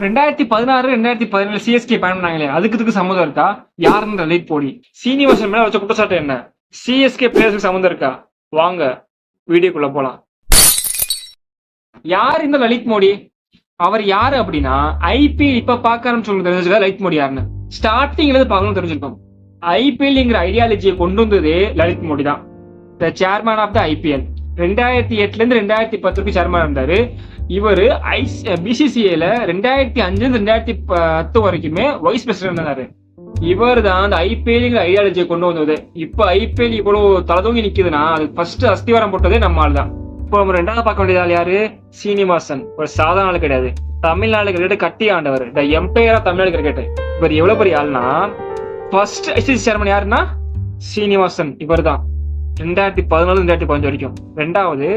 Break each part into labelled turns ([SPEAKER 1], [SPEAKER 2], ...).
[SPEAKER 1] 2016 2017 CSK pan பண்ணாங்களே, அதுக்கு சம்மந்தம் இருக்கா? யாருன்னு லலித் மோடி. சீனிவாசன் மேல வச்ச குற்றச்சாட்டு என்ன? சிஎஸ்கே பிளேயர்ஸுக்கு சம்மந்தம் இருக்கா? வாங்க வீடியோக்குள்ள போலாம். யார் இந்த லலித் மோடி? அவர் யாரு அப்படின்னா, ஐபிஎல் இப்ப பார்க்க ஆரம்பிச்சு தெரிஞ்சுக்கா லலித் மோடி யாருன்னு. ஸ்டார்டிங்ல இருந்து பார்க்கணும் தெரிஞ்சிருக்கோம். ஐபிஎல்ங்கிற ஐடியாலஜியை கொண்டு வந்ததே லலித் மோடி தான். The chairman of the IPL. 2008 இருந்து 2010 சேர்மேன் இருந்தாரு. இவரு பிசிசிஐல 2005 2010 வரைக்குமே வைஸ் பிரசிடென்ட் இருந்தாரு. இவர் தான் அந்த ஐபிஎல் ஐடியாலஜியை கொண்டு வந்தது. இப்ப ஐபிஎல் இவ்வளவு தலதூங்கி நிக்குதுன்னா அது ஃபர்ஸ்ட் அஸ்திவாரம் போட்டதே நம்ம ஆள் தான். இப்போ நம்ம ரெண்டாவது பார்க்க வேண்டியது ஆள் யாரு? சீனிவாசன். ஒரு சாதாரண ஆள் கிடையாது. தமிழ்நாடு கிரிக்கெட் கட்டி ஆண்டவர், the empire of Tamil Nadu cricket. இவர் எவ்வளவு பெரிய ஆள்னா, ஃபர்ஸ்ட் ஐசிசி சேர்மன் யாருன்னா சீனிவாசன். இவர் தான் 2014 2015 வரைக்கும். ரெண்டாவது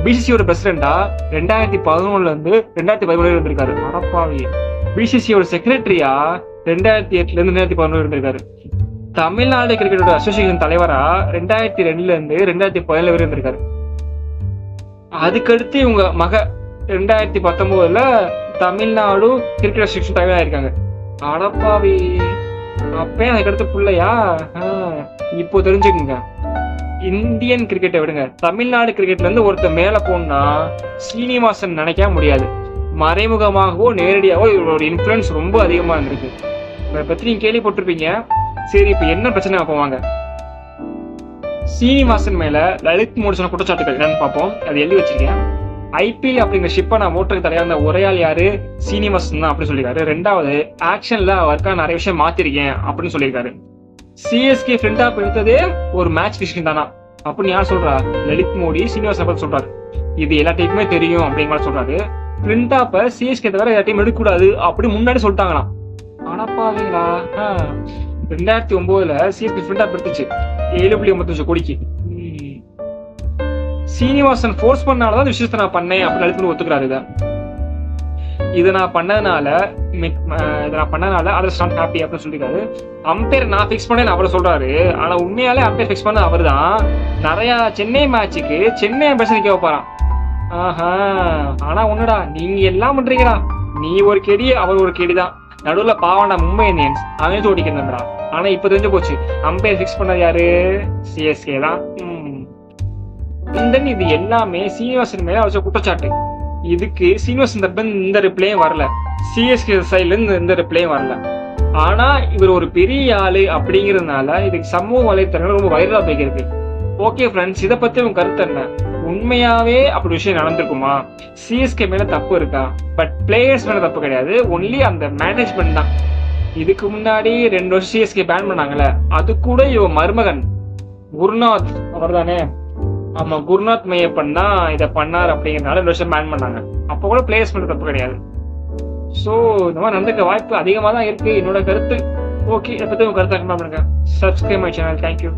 [SPEAKER 1] பிசிசியோட பிரசிடென்டா 2011 இருந்து 2013 இருந்திருக்காரு. அடப்பாவி. பிசிசியோட செக்ரட்டரியா 2008 இருந்து 2011 இருந்திருக்காரு. தமிழ்நாடு கிரிக்கெட்டோட அசோசியேஷன் தலைவரா 2002 இருந்து 2017 வரை இருந்திருக்காரு. அதுக்கடுத்து இவங்க மக 2019 தமிழ்நாடு கிரிக்கெட் அசோசியேஷன் தலைவரா இருக்காங்க. அடப்பாவி. அப்பயே அதுக்கடுத்து பிள்ளையா? இப்போ தெரிஞ்சுக்குங்க. இந்தியன் கிரிக்கெட்டை விடுங்க, தமிழ்நாடு கிரிக்கெட்ல இருந்து ஒருத்தர் மேல போனா சீனிவாசன் நினைக்க முடியாது. மறைமுகமாகவோ நேரடியாவோ இவரோட இன்ஃபுளுன்ஸ் ரொம்ப அதிகமா இருந்திருக்கு. இதை பத்தி நீங்க கேள்விப்பட்டிருப்பீங்க. சரி, இப்ப என்ன பிரச்சனை போவாங்க. சீனிவாசன் மேல லலித் மோடி சொன்ன குற்றச்சாட்டுகள் என்னன்னு பார்ப்போம். அது எழுதி வச்சிருக்கேன். ஐபிஎல் அப்படிங்கிற ஷிப்பை நான் ஓட்டுறதுக்கு தடையான ஒரே ஆள் யாரு? சீனிவாசன் தான் அப்படின்னு சொல்லியிருக்காரு. ரெண்டாவது, ஆக்ஷன்ல அவருக்கான நிறைய விஷயம் மாத்திருக்கேன் அப்படின்னு சொல்லியிருக்காரு. சிஎஸ்கே ஃப்ரண்ட் ஆப் எடுத்ததே ஒரு மேட்ச் ஃபிக்சிங் தானா அப்படின்னு யார் சொல்றா? லலித் மோடி சீனிவாசன் பத்தி சொல்றாரு. இது எல்லா டீமுமே தெரியும் அப்படிங்கிற சொல்றாரு. ஃப்ரண்ட் ஆப்ப சிஎஸ்கே தவிர எல்லா டீம் எடுக்கக்கூடாது அப்படி முன்னாடி சொல்லிட்டாங்களாம். ஆனாப்பாவீங்களா? 2009 சிஎஸ்கே ஃப்ரண்ட் ஆப் எடுத்துச்சு 7.95 கோடிக்கு. சீனிவாசன் ஃபோர்ஸ் பண்ணாலதான் விஷயத்தை நான் பண்ணேன் அப்படின்னு லலித் மோடி ஒத்துக்கிறாரு. இதை நான் பண்ணதுனால அதர் நாட் ஹாப்பி அப்படின்னு சொல்லிருக்காரு. அம்பையர் நான் ஃபிக்ஸ் பண்ணேன் அவரை சொல்றாரு. ஆனா உண்மையாலே அம்பையர் ஃபிக்ஸ் பண்ண அவர் தான். நிறைய சென்னை மேட்சுக்கு சென்னை அம்பையர் நிக்க வைப்பாராம். ஆனா ஒண்ணுடா, நீங்க எல்லாம் பண்றீங்கடா. நீ ஒரு கெடி, அவர் ஒரு கெடி தான். நடுவுல பாவாண்டா மும்பை இந்தியன்ஸ் அவன் ஓடிக்கிறா. ஆனா இப்ப தெரிஞ்சு போச்சு, அம்பையர் ஃபிக்ஸ் பண்ணது யாரு? சிஎஸ்கே தான். இது எல்லாமே சீனிவாசன் மேல வச்ச குற்றச்சாட்டு. இதுக்கு சீனிவாசன் தரப்புல இந்த ரிப்ளையும் வரல, சிஎஸ்கே சைட்ல இருந்து இந்த ரிப்ளையும் வரல. ஆனா இவர் ஒரு பெரிய ஆளு அப்படிங்கிறதுனால இதுக்கு சமூக வலைத்தளங்கள் ரொம்ப வைரலா போயிருக்கு. ஓகே ஃப்ரெண்ட்ஸ், இதை பத்தி உங்க கருத்து என்ன? உண்மையாவே அப்படி விஷயம் நடந்திருக்குமா? சிஎஸ்கே மேல தப்பு இருக்கா? பட் பிளேயர்ஸ் மேல தப்பு கிடையாது, ஒன்லி அந்த மேனேஜ்மெண்ட் தான். இதுக்கு முன்னாடி 2 வருஷம் சிஎஸ்கே பேன் பண்ணாங்கல்ல, அது கூட இவ மருமகன் குருநாத் அவர் தானே. ஆமா, குருநாத் மையப்பன் தான் இதை பண்ணார் அப்படிங்கிறதுனால 2 வருஷம் பேன் பண்ணாங்க. அப்போ கூட பிளேயர்ஸ் மேல தப்பு கிடையாது. ஸோ இந்த மாதிரி நடந்துக்க வாய்ப்பு அதிகமாக தான் இருக்கு, என்னோட கருத்து. ஓகே, இதை பத்தி உங்க கருத்து பண்ணுங்க. Subscribe my channel. தேங்க்யூ.